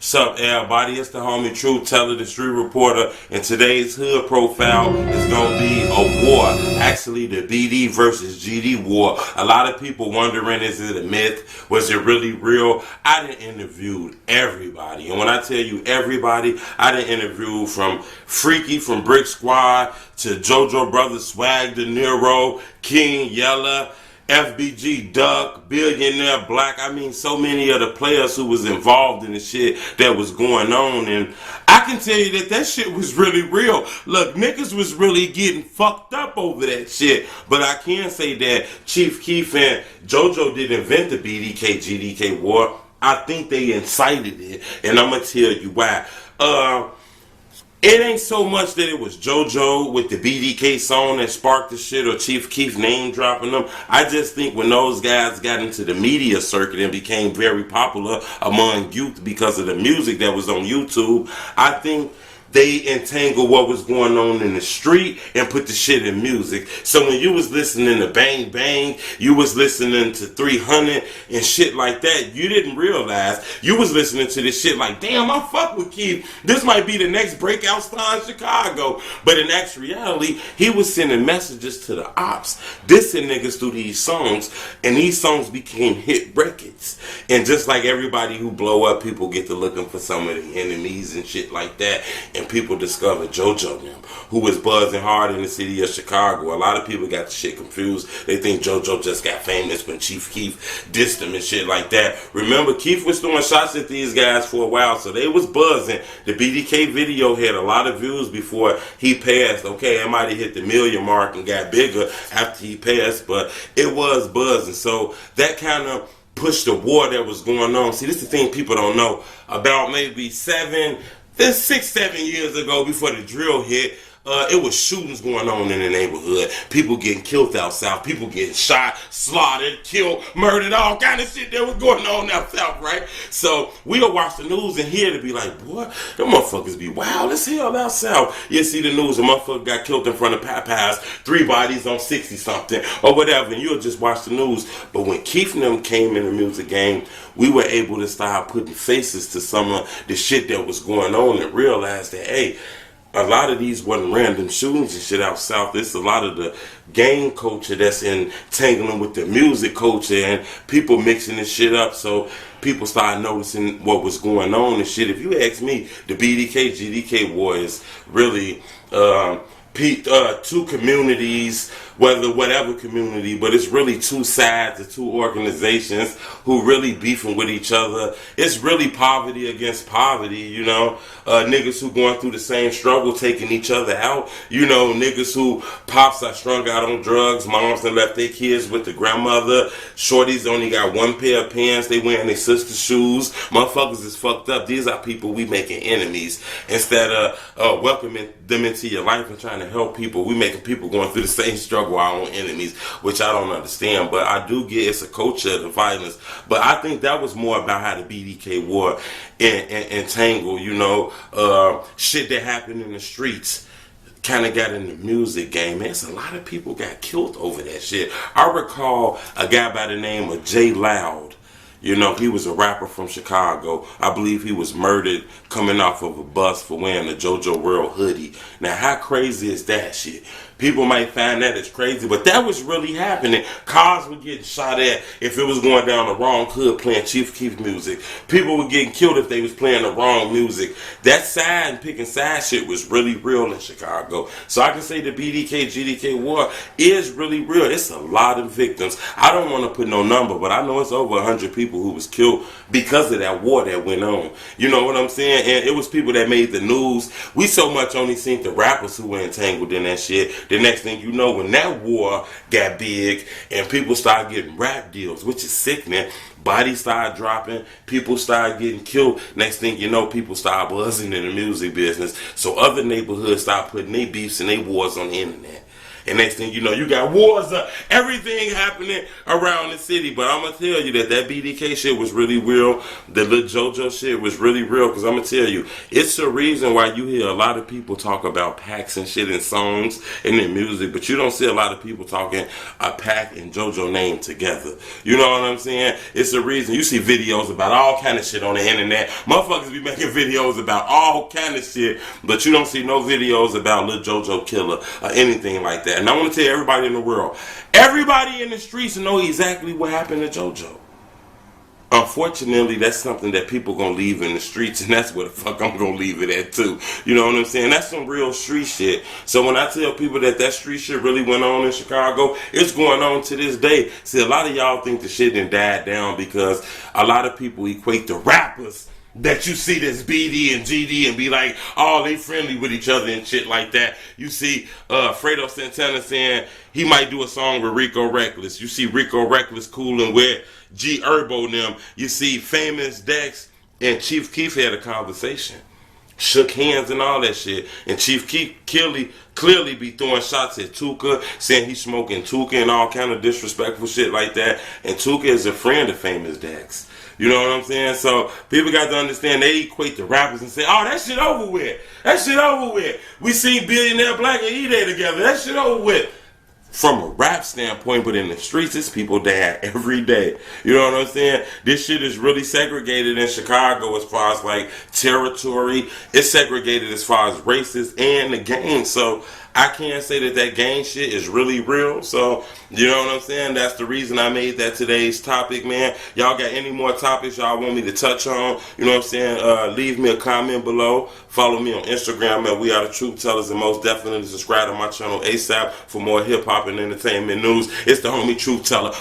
Sup, everybody? It's the homie True Teller, the street reporter, and today's hood profile is gonna be a war. Actually, the BD versus GD war. A lot of people wondering, is it a myth? Was it really real? I done interviewed everybody, and when I tell you everybody, I done interviewed from Freaky from Brick Squad to JoJo Brothers, Swag De Niro, King Yella, FBG Duck, Billionaire Black. I mean, so many of the players who was involved in the shit that was going on. And I can tell you that shit was really real. Look, niggas was really getting fucked up over that shit. But I can say that Chief Keef and JoJo didn't invent the BDK GDK war. I think they incited it. And I'm going to tell you why. It ain't so much that it was JoJo with the BDK song that sparked the shit or Chief Keef name dropping them. I just think when those guys got into the media circuit and became very popular among youth because of the music that was on YouTube, I think they entangled what was going on in the street and put the shit in music. So when you was listening to Bang Bang, you was listening to 300 and shit like that, you didn't realize you was listening to this shit like, damn, I fuck with Keith. This might be the next breakout star in Chicago. But in actuality, he was sending messages to the ops, dissing niggas through these songs, and these songs became hit records. And just like everybody who blow up, people get to looking for some of the enemies and shit like that. And people discovered JoJo them, who was buzzing hard in the city of Chicago. A lot of people got the shit confused. They think JoJo just got famous when Chief Keef dissed him and shit like that. Remember, Keef was throwing shots at these guys for a while, so they was buzzing. The BDK video had a lot of views before he passed. Okay, it might have hit the million mark and got bigger after he passed, but it was buzzing. So that kind of pushed the war that was going on. See, this is the thing people don't know. About maybe 6-7 years ago, before the drill hit, it was shootings going on in the neighborhood. People getting killed out south. People getting shot, slaughtered, killed, murdered, all kind of shit that was going on out south, right? So we'll watch the news and hear to be like, boy, them motherfuckers be wild as hell out south. You see the news, a motherfucker got killed in front of Popeyes, 3 bodies on 60 something or whatever, and you'll just watch the news. But when Keith and them came in the music game, we were able to start putting faces to some of the shit that was going on and realize that, hey, a lot of these wasn't random shootings and shit out south. It's a lot of the gang culture that's entangling with the music culture and people mixing this shit up. So people started noticing what was going on and shit. If you ask me, the BDK GDK war is really two communities, whatever community, but it's really two sides of two organizations who really beefing with each other. It's really poverty against poverty, you know. Niggas who going through the same struggle, taking each other out. You know, niggas who pops are strung out on drugs, moms that left their kids with the grandmother, shorties only got one pair of pants, they wearing their sister's shoes. Motherfuckers is fucked up. These are people we making enemies. Instead of welcoming them into your life and trying to help people, we making people going through the same struggle, our own enemies, which I don't understand. But I do get it's a culture of the violence. But I think that was more about how the BDK war entangled, you know, shit that happened in the streets kind of got in the music game. Man, a lot of people got killed over that shit. I recall a guy by the name of J Loud. You know, he was a rapper from Chicago. I believe he was murdered coming off of a bus for wearing a JoJo World hoodie. Now, how crazy is that shit? People might find that as crazy, but that was really happening. Cars were getting shot at if it was going down the wrong hood playing Chief Keef music. People were getting killed if they was playing the wrong music. That side and picking side shit was really real in Chicago. So I can say the BDK GDK war is really real. It's a lot of victims. I don't want to put no number, but I know it's over 100 people who was killed because of that war that went on. You know what I'm saying? And it was people that made the news. We so much only seen the rappers who were entangled in that shit. The next thing you know, when that war got big and people started getting rap deals, which is sickening, bodies started dropping, people started getting killed. Next thing you know, people started buzzing in the music business. So other neighborhoods started putting their beefs and their wars on the internet. And next thing you know, you got wars, everything happening around the city. But I'm going to tell you that BDK shit was really real. The Lil JoJo shit was really real. Because I'm going to tell you, it's the reason why you hear a lot of people talk about packs and shit in songs and in music. But you don't see a lot of people talking a Pac and JoJo name together. You know what I'm saying? It's the reason you see videos about all kind of shit on the internet. Motherfuckers be making videos about all kind of shit, but you don't see no videos about Lil JoJo Killer or anything like that. And I want to tell everybody in the world, everybody in the streets know exactly what happened to JoJo. Unfortunately, that's something that people gonna leave in the streets, and that's where the fuck I'm gonna leave it at too. You know what I'm saying? That's some real street shit. So when I tell people that street shit really went on in Chicago, it's going on to this day. See, a lot of y'all think the shit done died down because a lot of people equate the rappers that you see this BD and GD and be like, oh, they friendly with each other and shit like that. You see Fredo Santana saying he might do a song with Rico Reckless. You see Rico Reckless cooling with G Herbo and them. You see Famous Dex and Chief Keef had a conversation. Shook hands and all that shit. And Chief Keef clearly be throwing shots at Tuka, saying he's smoking Tuka and all kind of disrespectful shit like that. And Tuka is a friend of Famous Dex. You know what I'm saying? So people got to understand, they equate the rappers and say, oh, that shit over with. That shit over with. We seen Billionaire Black and E-Day together. That shit over with. From a rap standpoint, but in the streets, it's people die every day. You know what I'm saying? This shit is really segregated in Chicago as far as like territory. It's segregated as far as races and the gang. So I can't say that gang shit is really real. So, you know what I'm saying? That's the reason I made that today's topic, man. Y'all got any more topics y'all want me to touch on? You know what I'm saying? Leave me a comment below. Follow me on Instagram at We Are The Truth Tellers. And most definitely subscribe to my channel ASAP for more hip-hop and entertainment news. It's the homie Truth Teller.